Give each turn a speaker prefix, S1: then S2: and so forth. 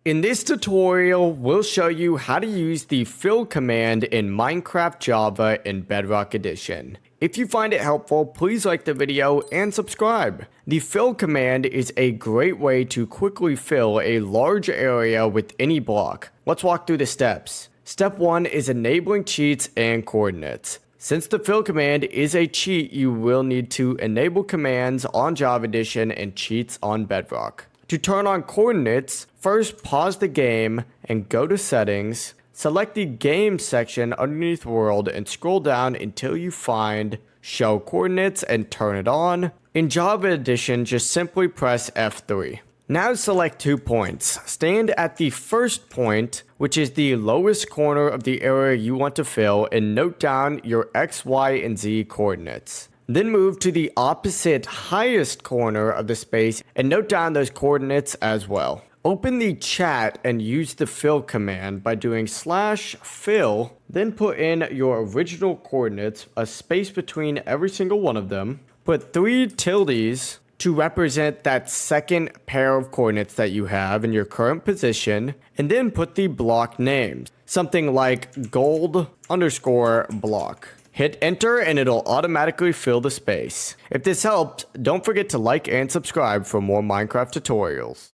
S1: In this tutorial, we'll show you how to use the fill command in Minecraft Java in Bedrock Edition. If you find it helpful, please like the video and subscribe. The fill command is a great way to quickly fill a large area with any block. Let's walk through the steps. Step 1 is enabling cheats and coordinates. Since the fill command is a cheat, you will need to enable commands on Java Edition and cheats on Bedrock. To turn on coordinates, first pause the game and go to settings. Select the game section underneath world and scroll down until you find show coordinates and turn it on. In Java Edition, just simply press F3. Now select 2 points. Stand at the first point, which is the lowest corner of the area you want to fill, and note down your X, Y, and Z coordinates. Then move to the opposite highest corner of the space and note down those coordinates as well. Open the chat and use the fill command by doing /fill, then put in your original coordinates, a space between every single one of them. Put 3 tildes to represent that second pair of coordinates that you have in your current position, and then put the block names, something like gold_block. Hit enter and it'll automatically fill the space. If this helped, don't forget to like and subscribe for more Minecraft tutorials.